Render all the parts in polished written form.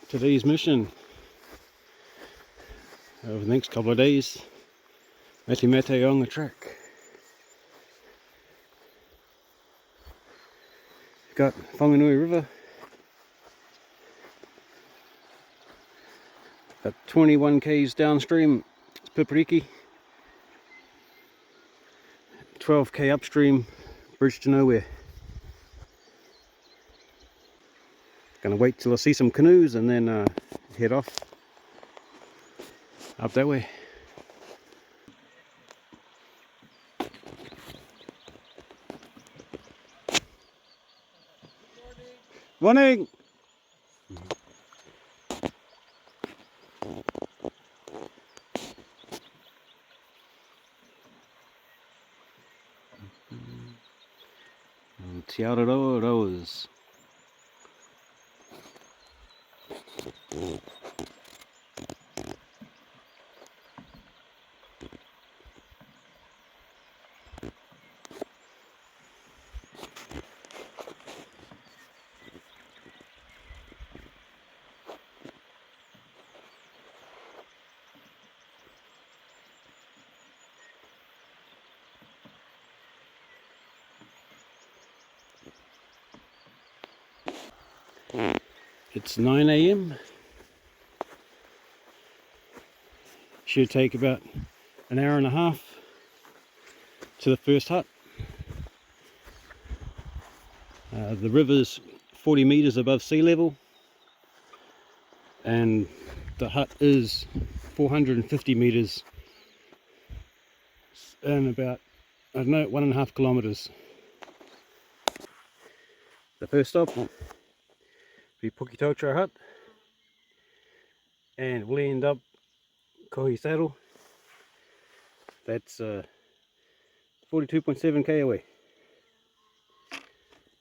today's mission over the next couple of days. Matemateaonga Track. Got Whanganui River. About 21 k's downstream, it's Pipariki. 12k upstream, bridge to nowhere. Gonna wait till I see some canoes and then head off up that way. Morning! Araroa rose. It's 9 AM. Should take about an hour and a half to the first hut. The river's 40 meters above sea level and the hut is 450 meters and about, I don't know, 1.5 kilometers. The first stop will be Pukitautra hut, and we'll end up Kohi saddle. That's 42.7k away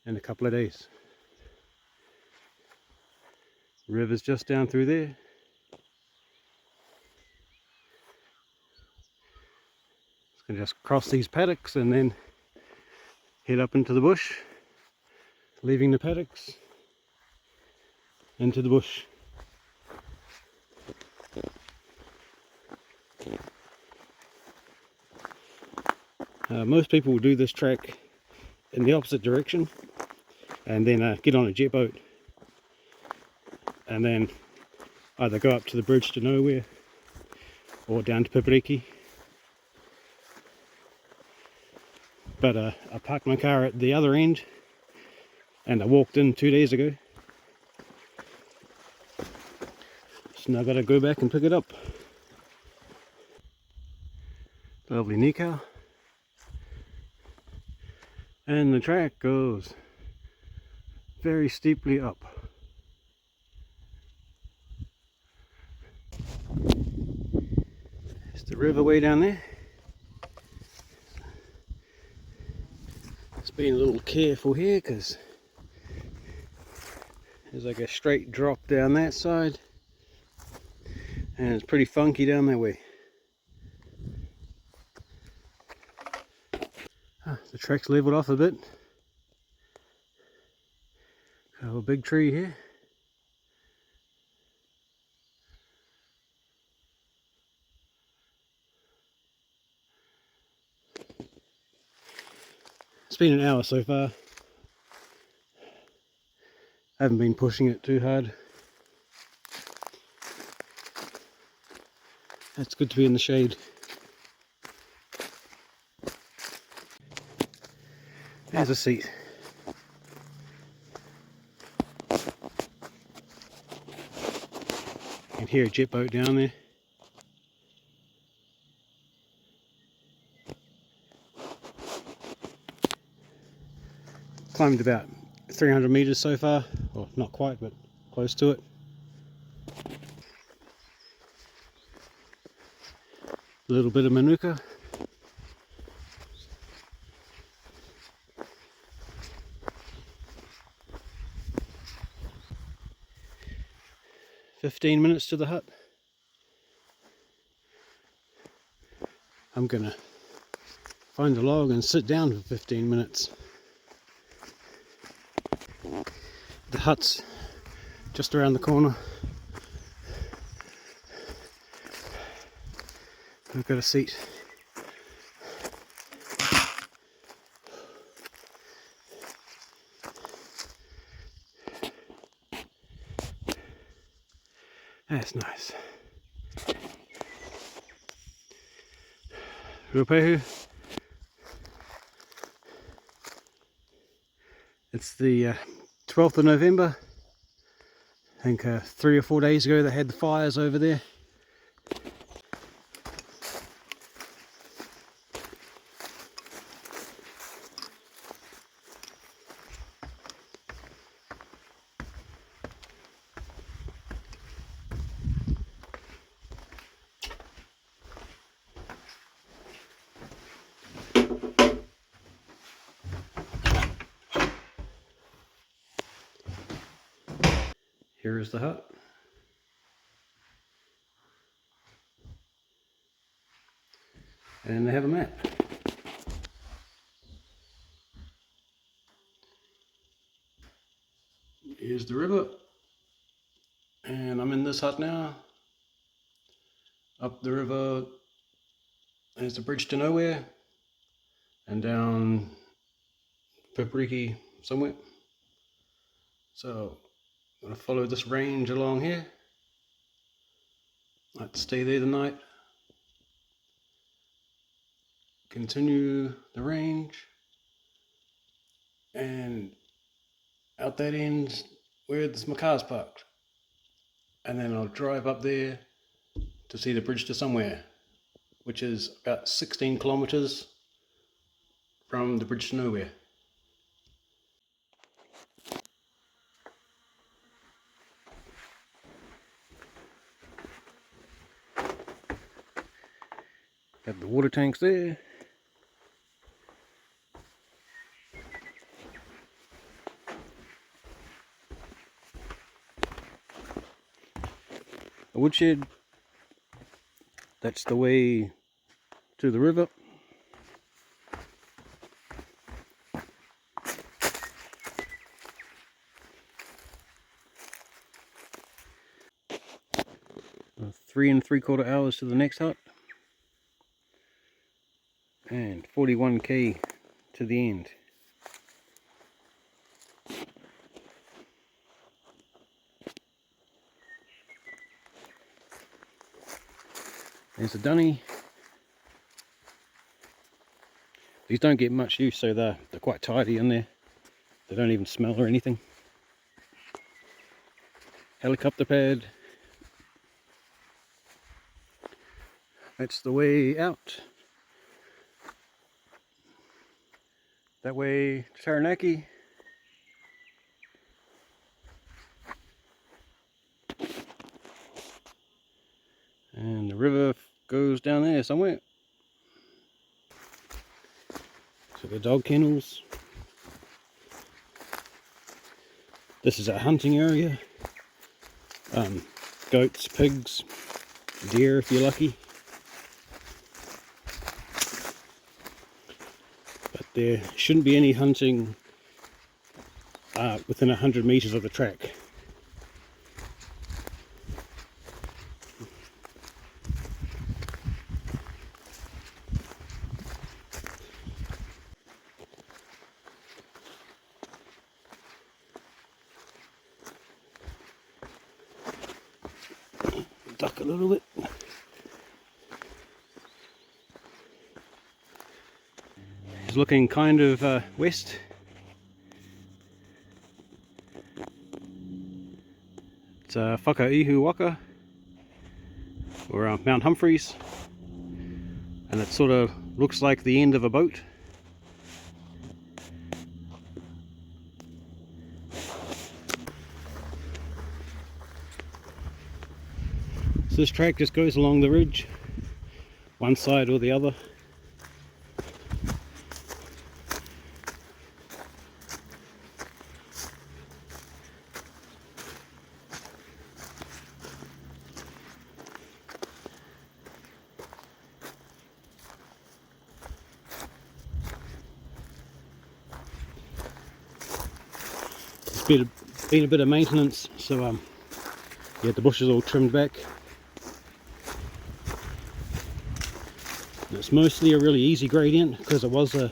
in a couple of days. River's just down through there. Just gonna just cross these paddocks and then head up into the bush, leaving the paddocks into the bush. Most people will do this track in the opposite direction and then get on a jet boat and then either go up to the bridge to nowhere or down to Pipariki. But I parked my car at the other end and I walked in 2 days ago. So now I've got to go back and pick it up. Lovely Nikau. And the track goes very steeply up. There's the river way down there. Just being a little careful here because there's like a straight drop down that side and it's pretty funky down that way. The track's leveled off a bit. Got a big tree here. It's been an hour so far. I haven't been pushing it too hard. It's good to be in the shade. There's a seat. You can hear a jet boat down there. Climbed about 300 meters so far. Well, not quite, but close to it. A little bit of manuka. "15 minutes to the hut." I'm gonna find a log and sit down for 15 minutes. The hut's just around the corner. We've got a seat. That's nice. Rupehu. It's the 12th of November. I think 3 or 4 days ago they had the fires over there. Here is the hut. And they have a map. Here's the river. And I'm in this hut now. Up the river, there's the bridge to nowhere. And down Papriki somewhere. So I'm going to follow this range along here. Might stay there the night. Continue the range. And out that end where my car's parked. And then I'll drive up there to see the bridge to somewhere, which is about 16 kilometers from the bridge to nowhere. Got the water tanks there. A woodshed. That's the way to the river. Uh, 3 3/4 hours to the next hut. And 41k to the end. There's a dunny. These don't get much use, so they're quite tidy in there. They don't even smell or anything. Helicopter pad. That's the way out. That way to Taranaki. And the river goes down there somewhere. So the dog kennels. This is a hunting area. Goats, pigs, deer if you're lucky. But there shouldn't be any hunting within 100 meters of the track. Duck a little bit. It's looking kind of west. It's Whakaihuwaka, or Mount Humphries, and it sort of looks like the end of a boat. So this track just goes along the ridge, one side or the other. It's been a bit of maintenance, so yeah, the bushes all trimmed back. It's mostly a really easy gradient because it was a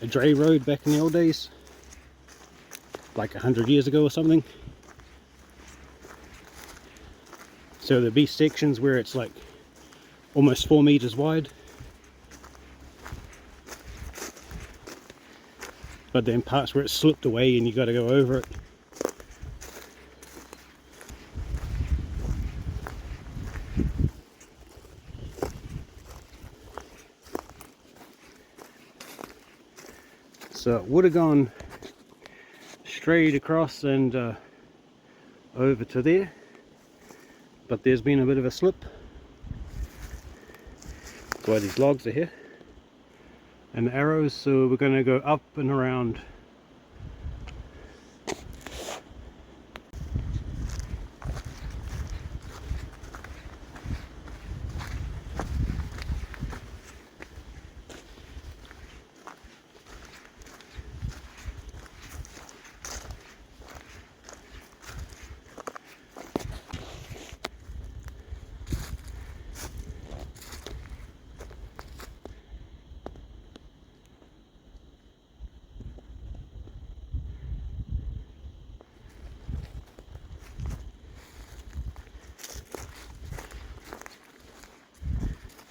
dray road back in the old days, like 100 years ago or something. So there'll be sections where it's like almost 4 meters wide, but then parts where it slipped away and you got to go over it. So it would have gone straight across and over to there, but there's been a bit of a slip. That's why these logs are here and the arrows, so we're going to go up and around.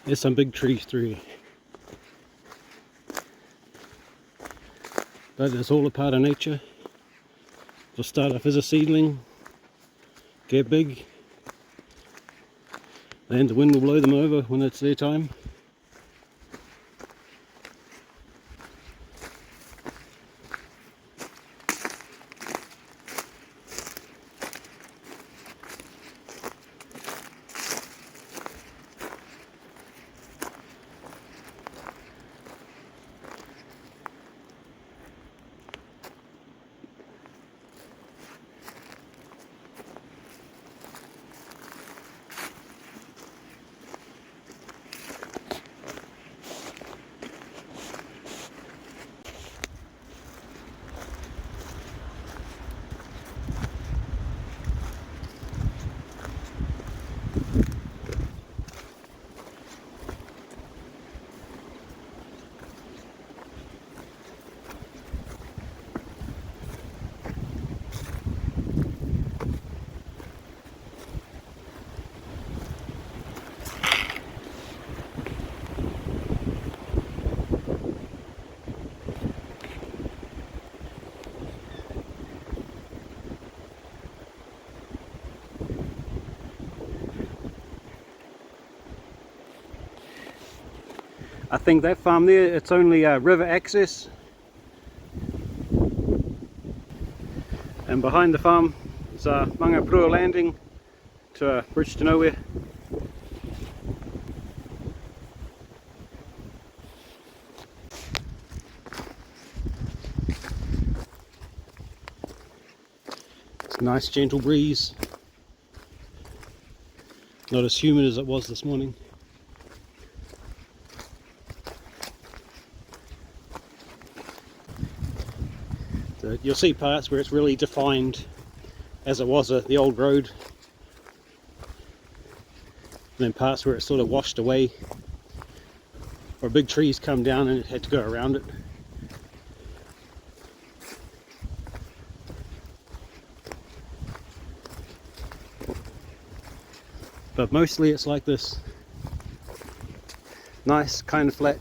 There's some big trees through here, but it's all a part of nature. They'll start off as a seedling, get big, then the wind will blow them over when it's their time. I think that farm there, it's only river access, and behind the farm is Matemateaonga landing to a bridge to nowhere. It's a nice gentle breeze, not as humid as it was this morning. So you'll see parts where it's really defined as it was the old road, and then parts where it's sort of washed away, or big trees come down and it had to go around it. But mostly it's like this, nice kind of flat.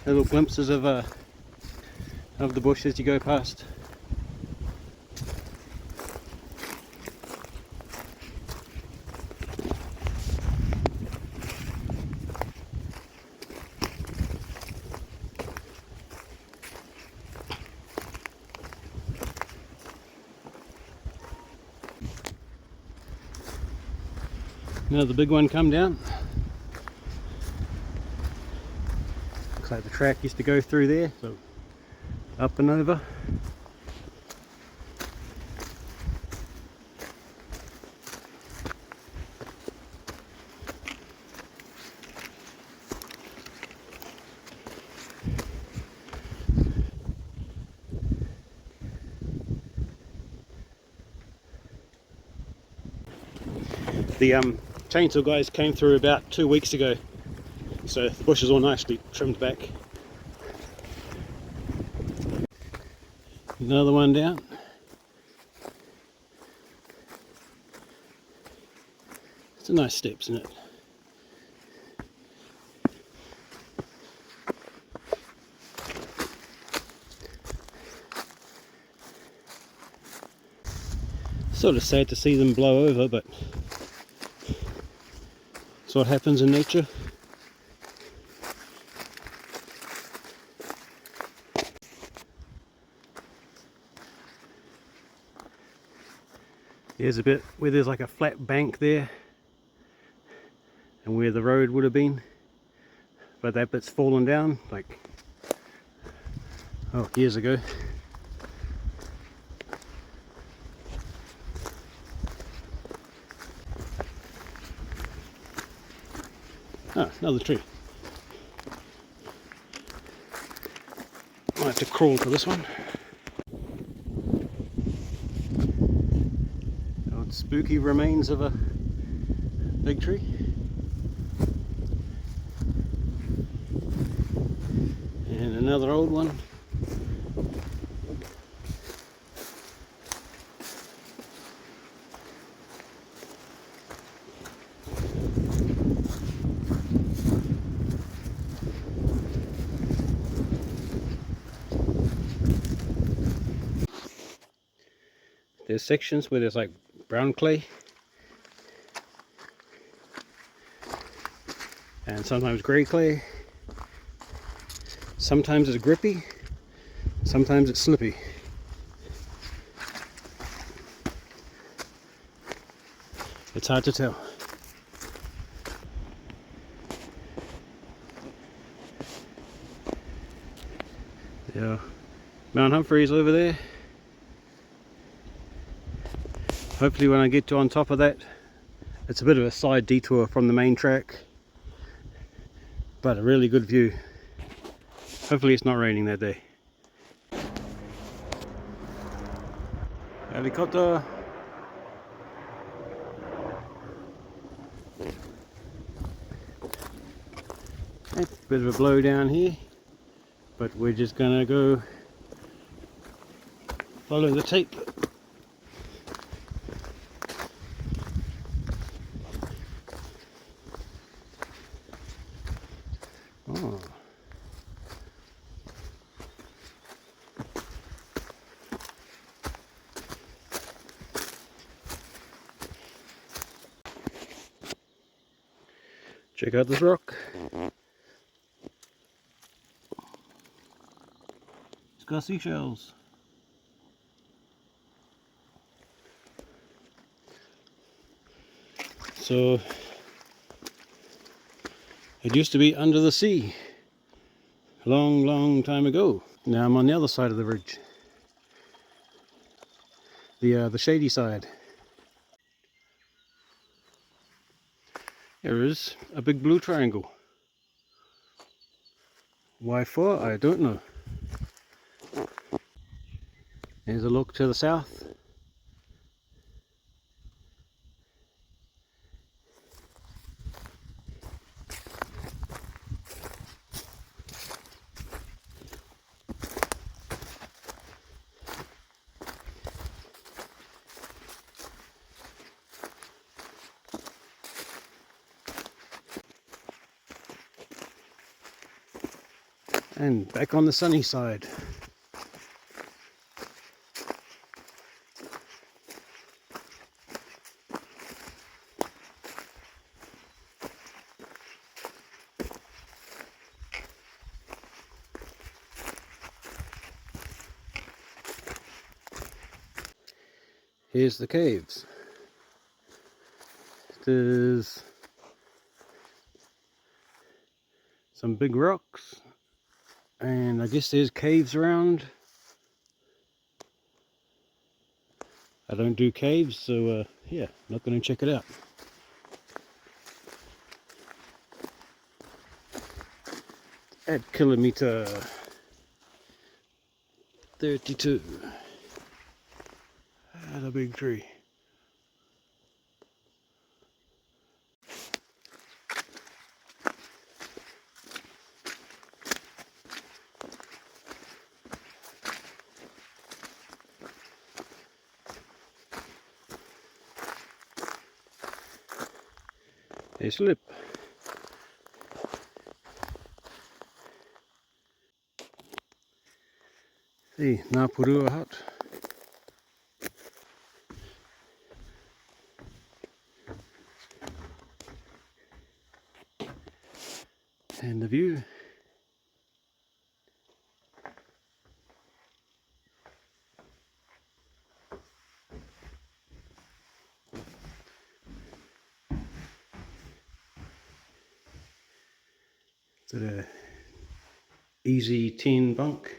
Little glimpses of the bush as you go past. Now the big one come down. Looks like the track used to go through there, so up and over. The chainsaw guys came through about 2 weeks ago, so the bush is all nicely trimmed back. Another one down. It's a nice steps, isn't it? Sort of sad to see them blow over, but that's what happens in nature. Here's a bit where there's like a flat bank there and where the road would have been, but that bit's fallen down like, oh, years ago. Oh, another tree. Might have to crawl to this one. Old spooky remains of a big tree. And another old one. There's sections where there's like brown clay, and sometimes grey clay. Sometimes it's grippy, sometimes it's slippy. It's hard to tell. Yeah, Mount Humphries over there. Hopefully when I get to on top of that, it's a bit of a side detour from the main track, but a really good view. Hopefully it's not raining that day. Helicopter. Okay, bit of a blow down here, but we're just gonna go follow the tape. Oh. Check out this rock. It's got seashells. So it used to be under the sea a long time ago. Now I'm on the other side of the ridge, the shady side. There is a big blue triangle. Why for? I don't know. There's a look to the south. And back on the sunny side. Here's the caves. There's some big rocks, and I guess there's caves around. I don't do caves, so yeah, not going to check it out. At kilometer 32. That's a big tree. a slip. See, Ngāpurua hut. And the view. It's a easy 10 bunk.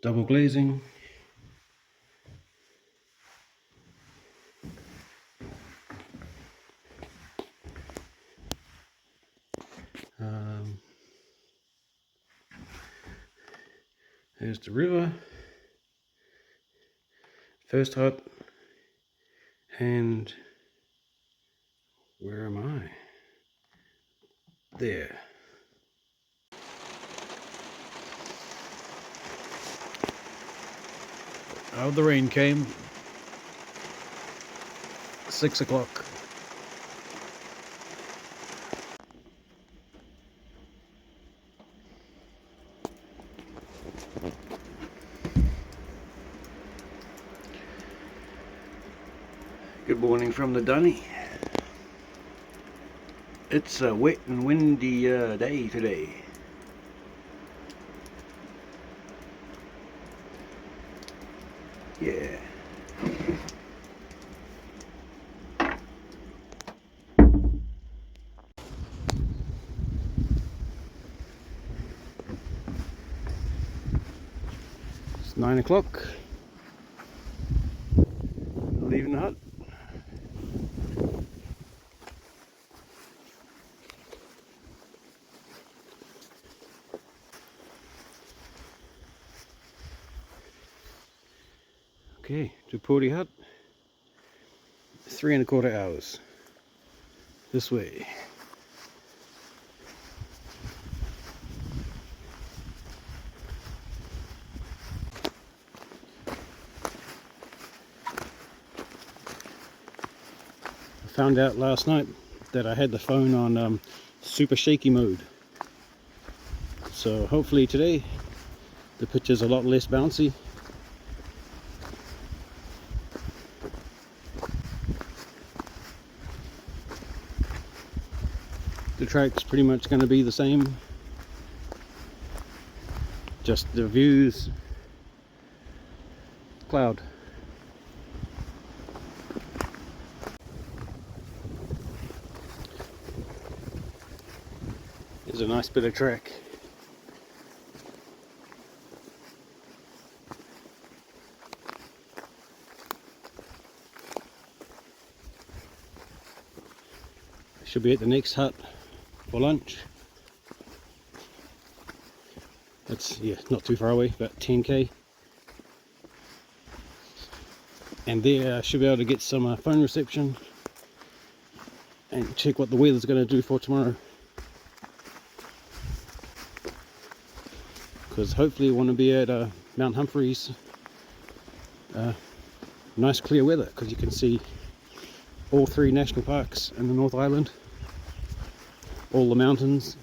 Double glazing. There's the river. First hut. And where am I? There. Oh, the rain came. 6 o'clock. Good morning from the dunny. It's a wet and windy day today. Yeah. It's 9 o'clock. Leaving the hut. Okay, to Pori hut. 3¼ hours. This way. I found out last night that I had the phone on super shaky mode. So hopefully today the picture's a lot less bouncy. The track's pretty much going to be the same, just the views, cloud. There's a nice bit of track. Should be at the next hut for lunch. That's, yeah, not too far away, about 10k. And there I should be able to get some phone reception and check what the weather's going to do for tomorrow. Because hopefully we want to be at Mount Humphries. Nice clear weather, because you can see all 3 national parks in the North Island, all the mountains.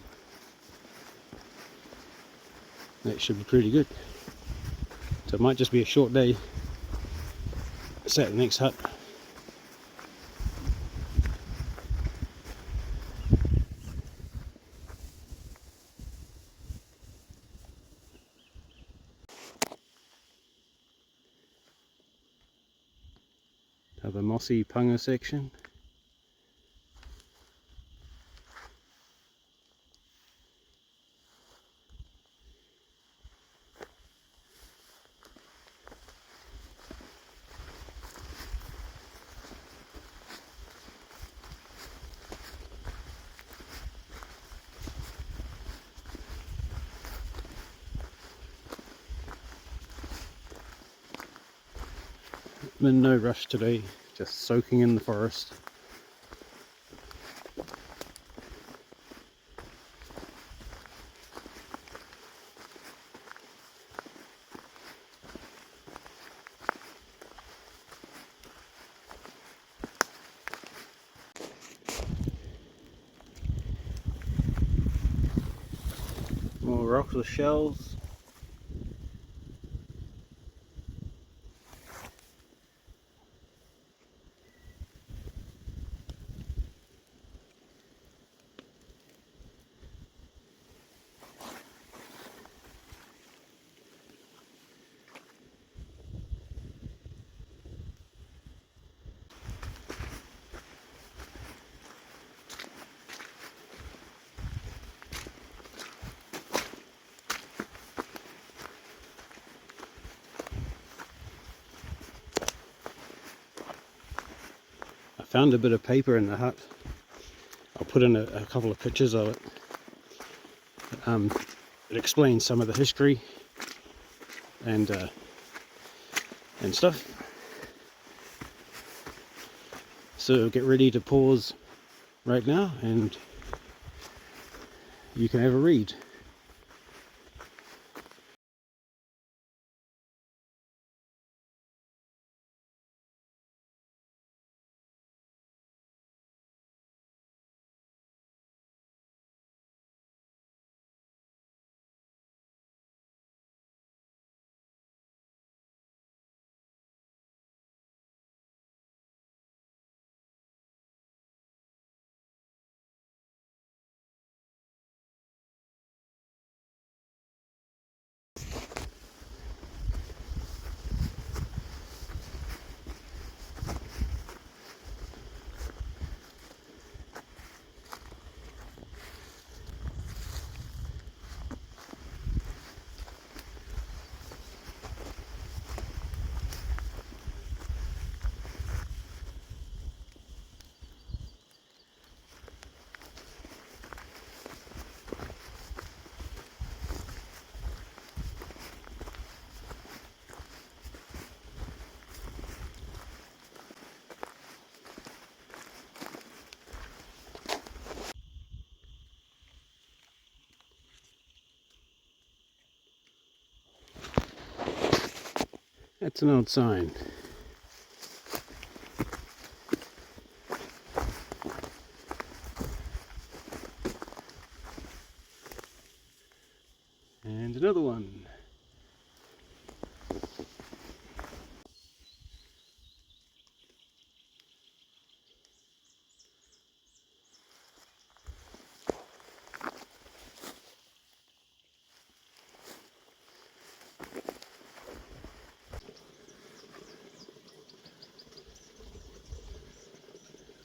That should be pretty good. So it might just be a short day. Sat at the next hut. Have a mossy punga section. I'm in no rush today, just soaking in the forest. More rocks with shells. I found a bit of paper in the hut. I'll put in a couple of pictures of it. It explains some of the history and stuff. So get ready to pause right now and you can have a read. That's an old sign. And another one.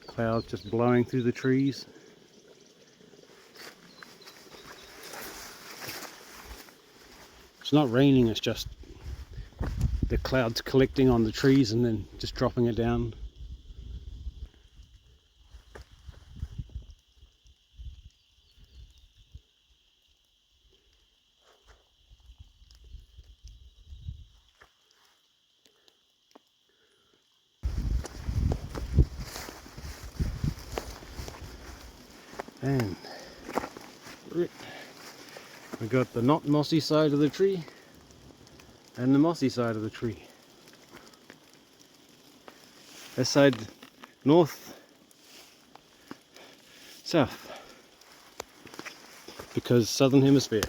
Clouds just blowing through the trees. It's not raining, it's just the clouds collecting on the trees and then just dropping it down. And we got the not mossy side of the tree and the mossy side of the tree. This side north, south, because southern hemisphere.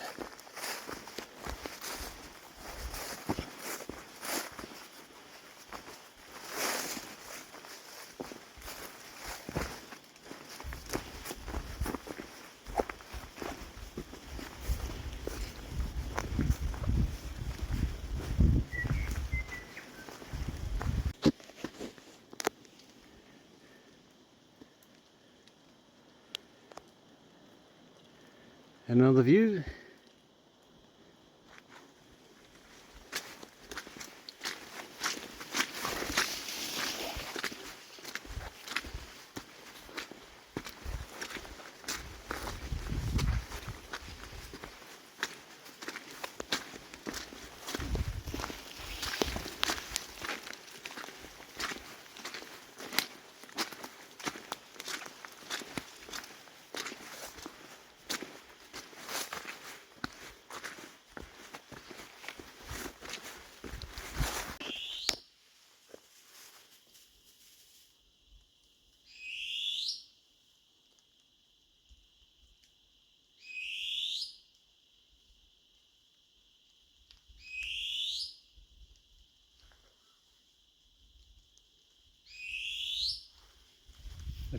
Another view.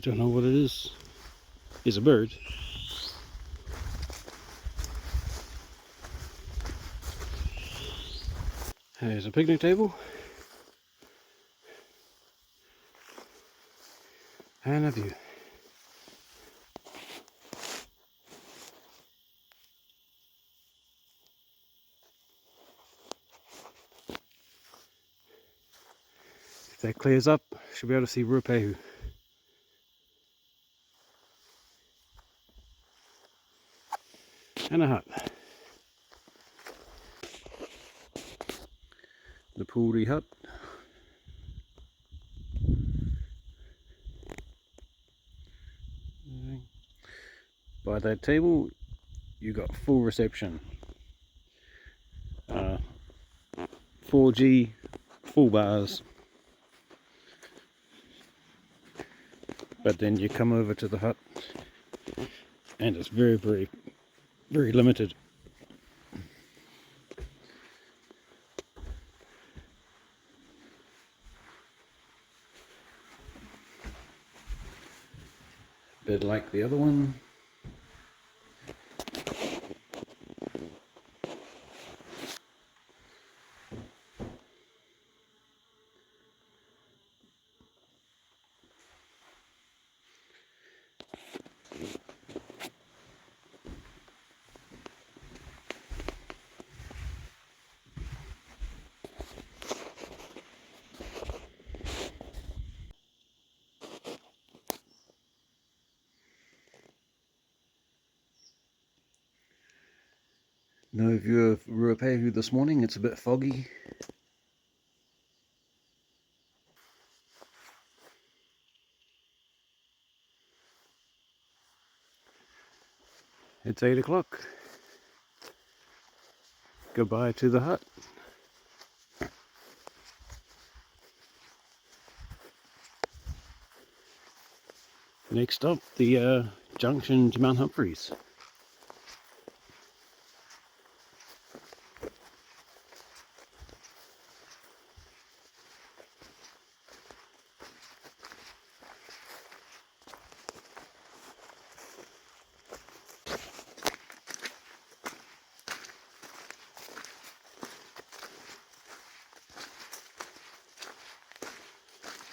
I don't know what it is. It's a bird. There's a picnic table. And a view. If that clears up, should be able to see Ruapehu. And a hut. The Puri hut. By that table, you got full reception. 4G, full bars. But then you come over to the hut and it's very, very, very limited. Bit like the other one. No view of Ruapehu this morning, it's a bit foggy. It's 8 o'clock. Goodbye to the hut. Next stop, the junction to Mount Humphries.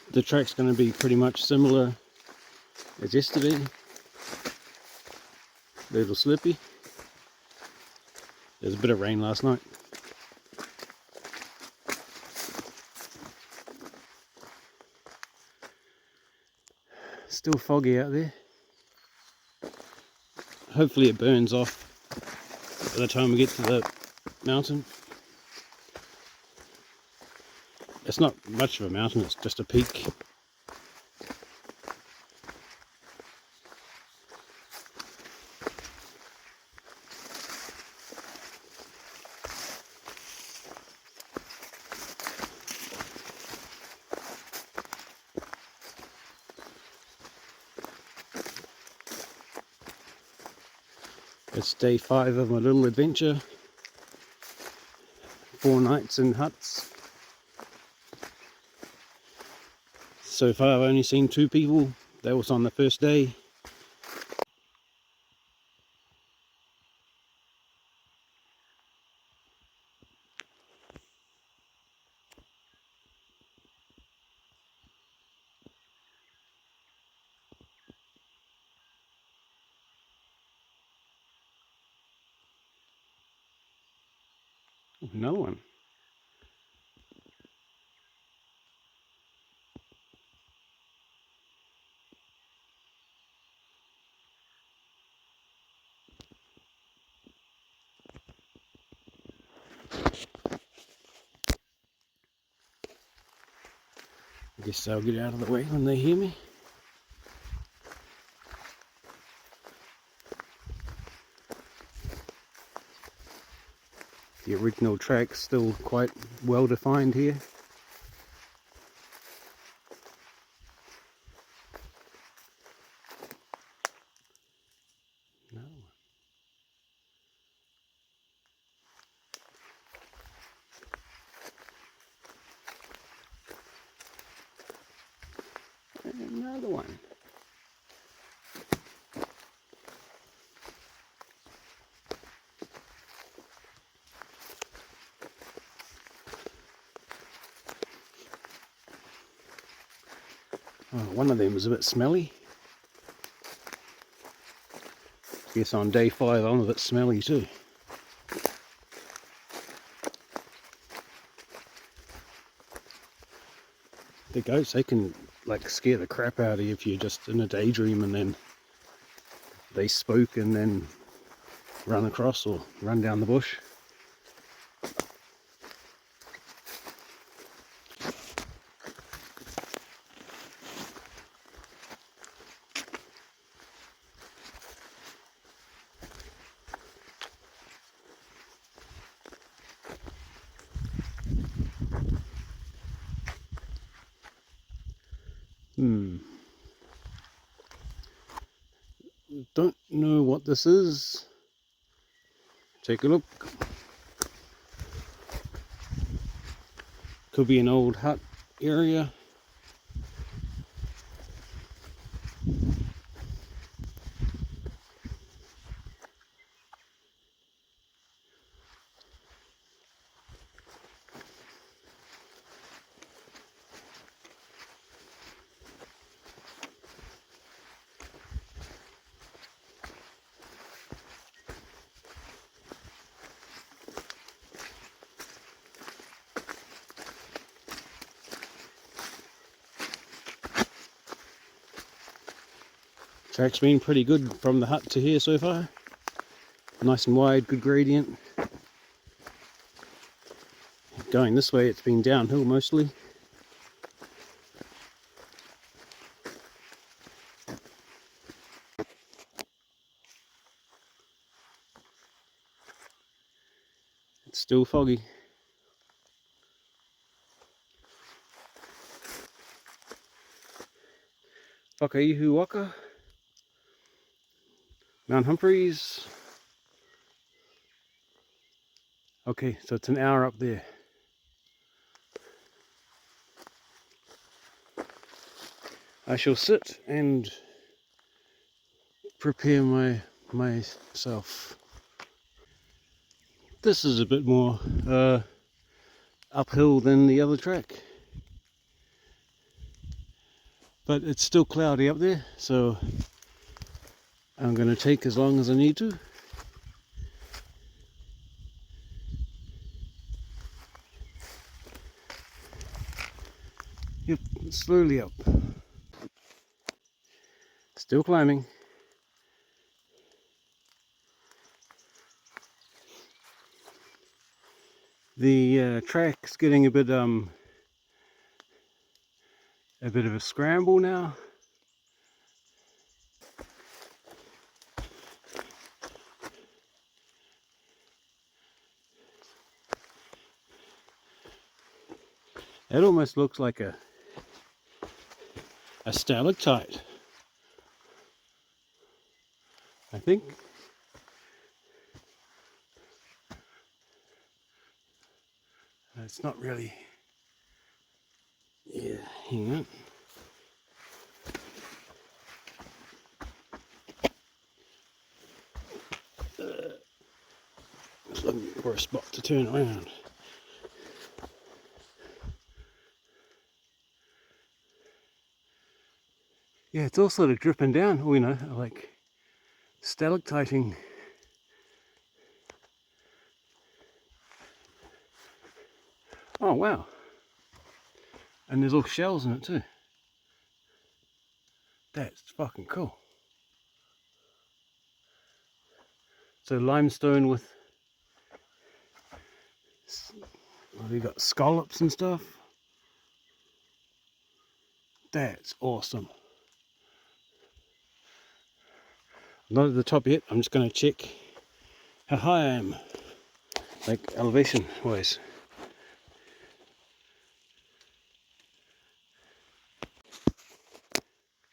The track's going to be pretty much similar as yesterday. A little slippy. There's a bit of rain last night. Still foggy out there. Hopefully it burns off by the time we get to the mountain. It's not much of a mountain, it's just a peak. It's day 5 of my little adventure. 4 nights in huts. So far I've only seen 2 people. That was on the first day. No one. I guess I'll get out of the way when they hear me. The original track's still quite well defined here. No. Another one. One of them was a bit smelly. Guess on day 5 I'm a bit smelly too. The goats, they can like scare the crap out of you if you're just in a daydream and then they spook and then run across or run down the bush. Don't know what this is. Take a look. Could be an old hut area. Track's been pretty good from the hut to here so far. Nice and wide, good gradient. Going this way it's been downhill mostly. It's still foggy. Whakaihuwaka, Mount Humphries. Okay, so it's an hour up there. I shall sit and prepare myself. This is a bit more uphill than the other track, but it's still cloudy up there, so I'm going to take as long as I need to. Yep, slowly up. Still climbing. The track's getting a bit of a scramble now. It almost looks like a stalactite, I think. It's not really. Yeah, hang on. Just looking for a spot to turn around. Yeah, it's all sort of dripping down, you know, like stalactiting. Oh wow. And there's all shells in it too. That's fucking cool. So limestone with, well, we got scallops and stuff. That's awesome. Not at the top yet. I'm just going to check how high I am, like elevation wise.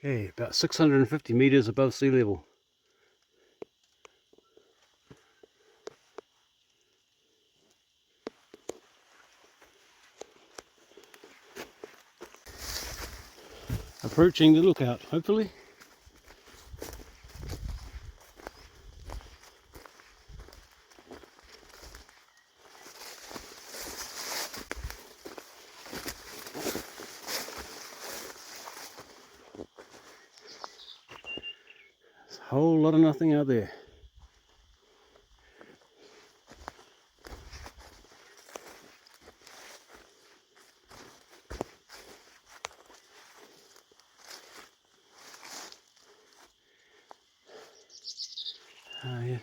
Okay, about 650 meters above sea level. Approaching the lookout, hopefully. There's a whole lot of nothing out there. Yeah.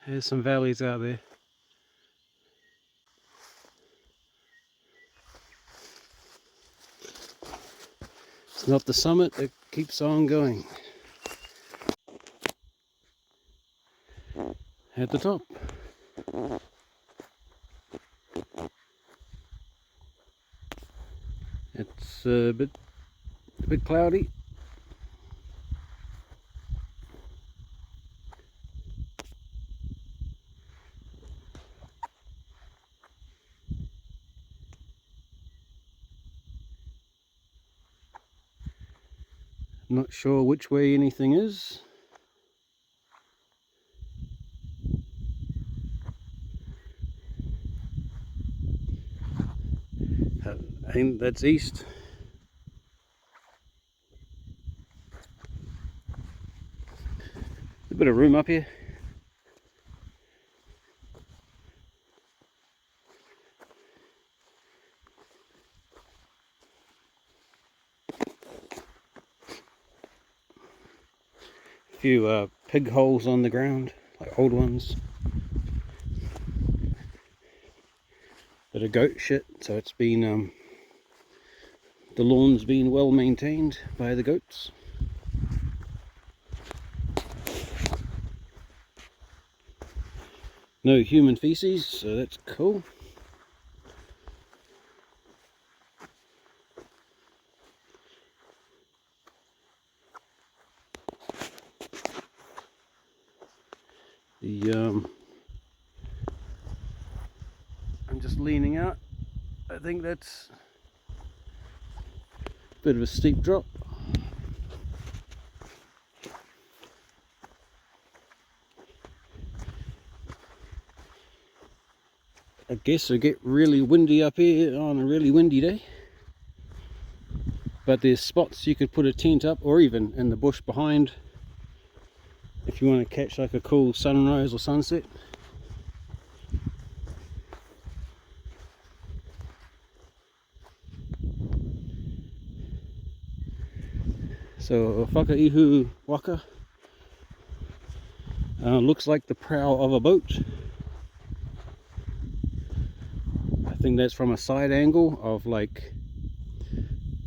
There's some valleys out there. It's not the summit, it keeps on going. At the top. It's a bit cloudy. Not sure which way anything is. I think that's east. A bit of room up here. A few pig holes on the ground, like old ones. Bit of goat shit, so it's been the lawn's been well maintained by the goats. No human feces, so that's cool. I'm just leaning out. I think that's a bit of a steep drop. I guess it'll get really windy up here on a really windy day. But there's spots you could put a tent up, or even in the bush behind, if you want to catch like a cool sunrise or sunset. So Whakaihuwaka looks like the prow of a boat. I think that's from a side angle of like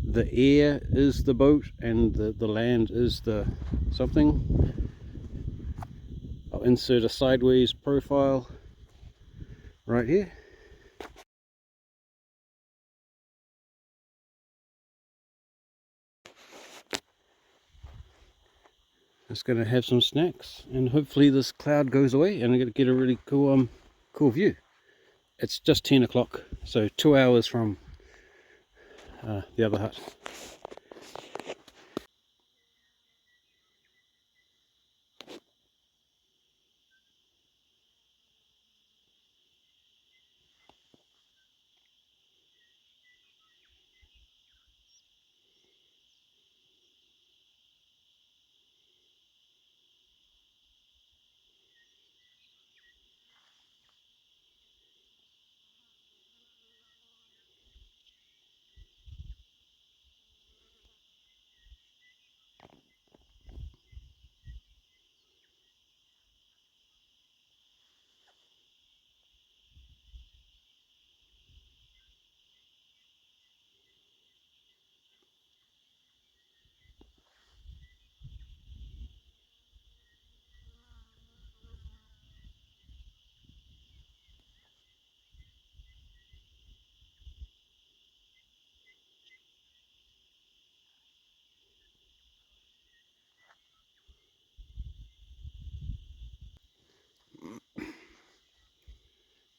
the air is the boat and the land is the something. I'll insert a sideways profile right here. Just gonna have some snacks and hopefully this cloud goes away and I'm gonna get a really cool view. It's just 10 o'clock, so 2 hours from the other hut.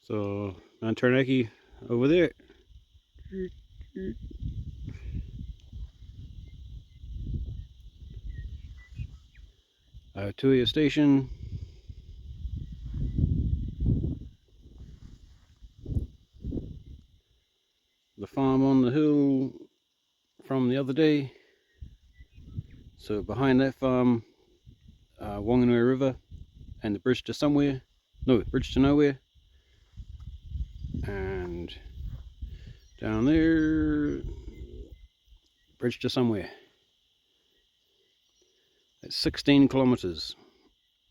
So Mount Taranaki over there. Tuia Station. The farm on the hill from the other day. So behind that farm Whanganui River and the bridge to somewhere. No, bridge to nowhere. And down there, bridge to somewhere. That's 16 kilometers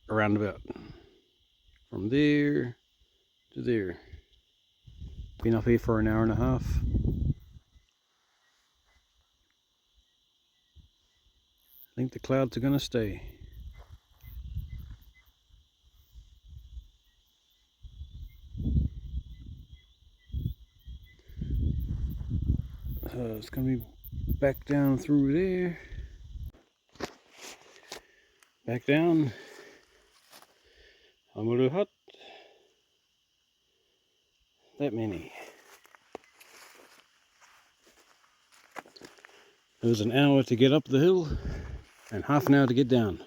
around about. From there to there. Been up here for an hour and a half. I think the clouds are going to stay. It's going to be back down through there. Back down. Amuru hut. That many. It was an hour to get up the hill and half an hour to get down.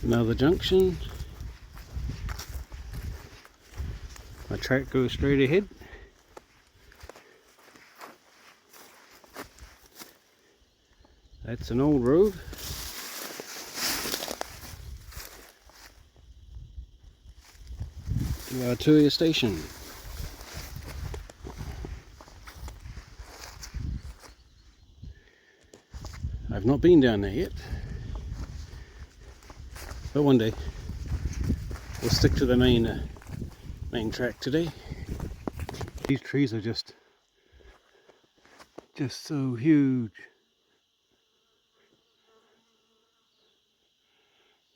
Another junction. My track goes straight ahead. That's an old road. To our Tuia station. I've not been down there yet, but one day. We'll stick to the main track today. These trees are just so huge.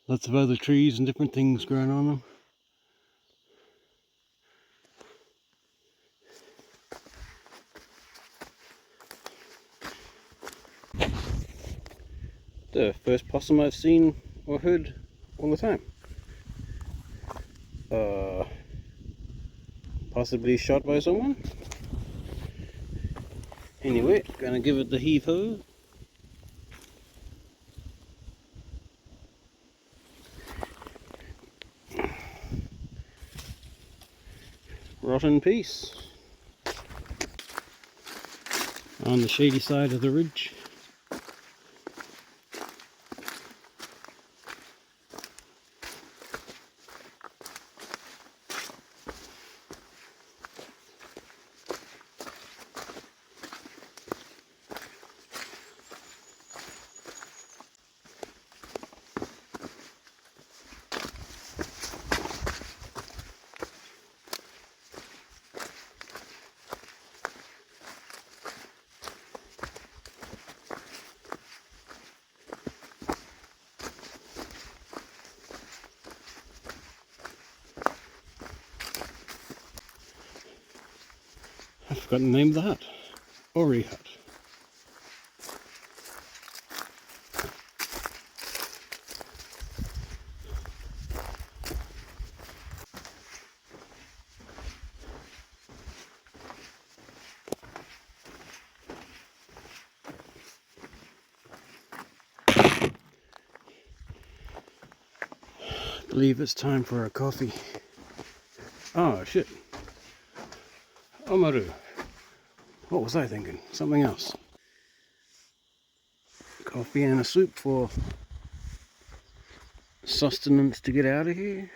Lots of other trees and different things growing on them. The first possum I've seen or heard all the time. possibly shot by someone. Anyway, gonna give it the heave-ho. Rotten piece on the shady side of the ridge. I've forgotten the name of the hut. Ori hut. I believe it's time for a coffee. Oh shit. Omaru. What was I thinking? Something else. Coffee and a soup for sustenance to get out of here.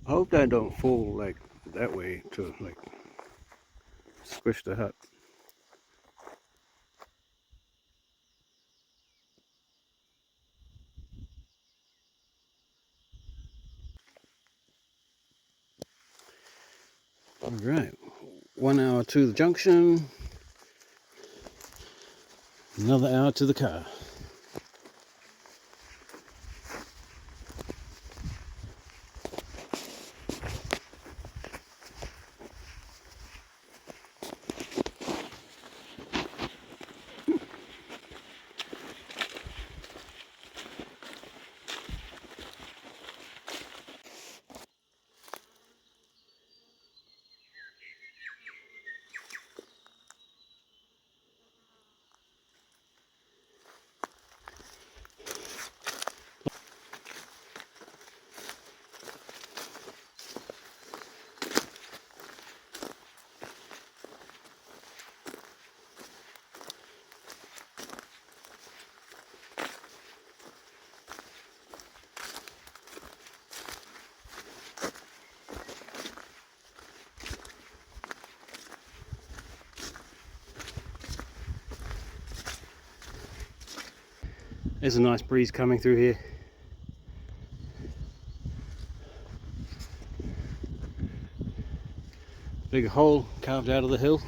I hope that don't fall like that way to like squish the hut. Alright, 1 hour to the junction, another hour to the car. There's a nice breeze coming through here. Big hole carved out of the hill.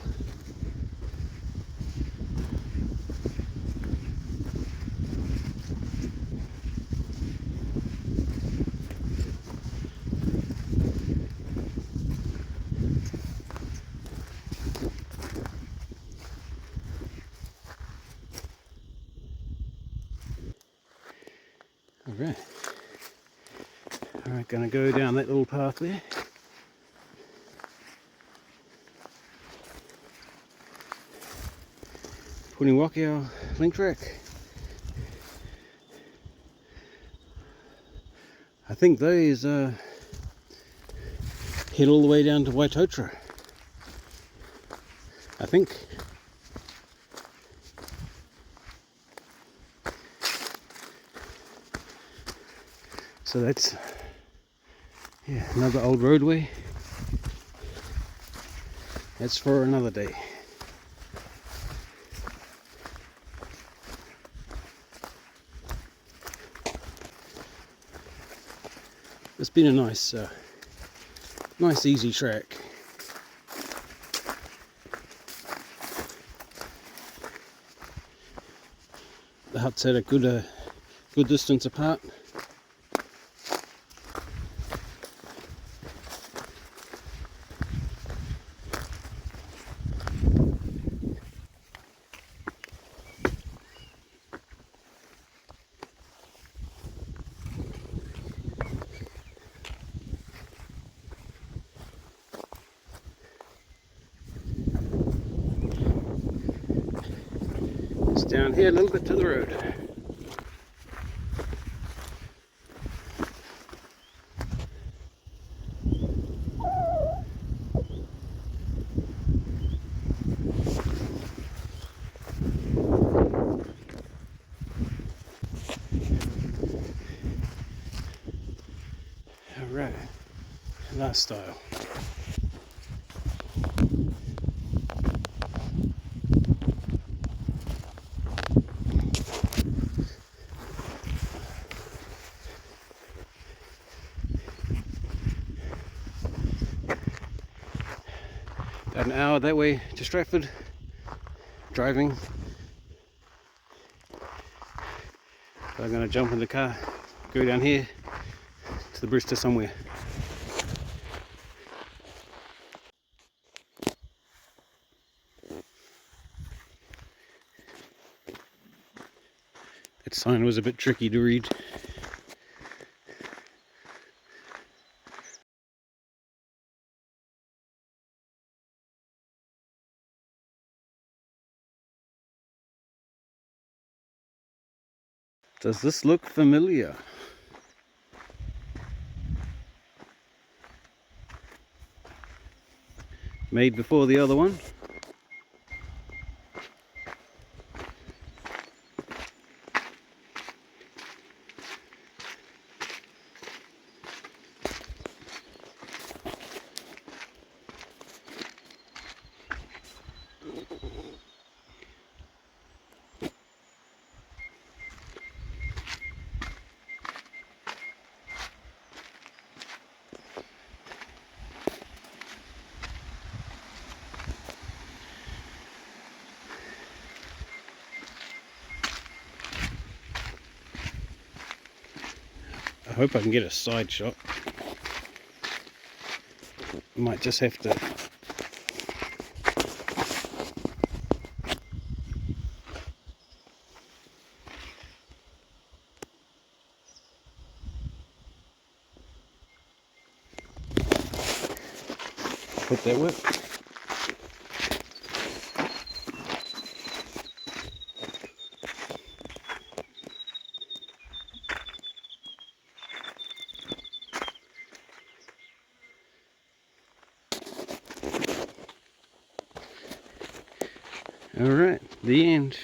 Alright, gonna go down that little path there. Whakaihuwaka link track. I think those head all the way down to Whakaihuwaka. I think. So that's, yeah, another old roadway. That's for another day. It's been a nice easy track. The huts had a good distance apart. It's down here a little bit to the road. Alright, last style. About an hour that way to Stratford, driving. So I'm going to jump in the car, go down here to the Brewster somewhere. That sign was a bit tricky to read. Does this look familiar? Made before the other one. I hope I can get a side shot. Might just have to hope that works. All right, the end.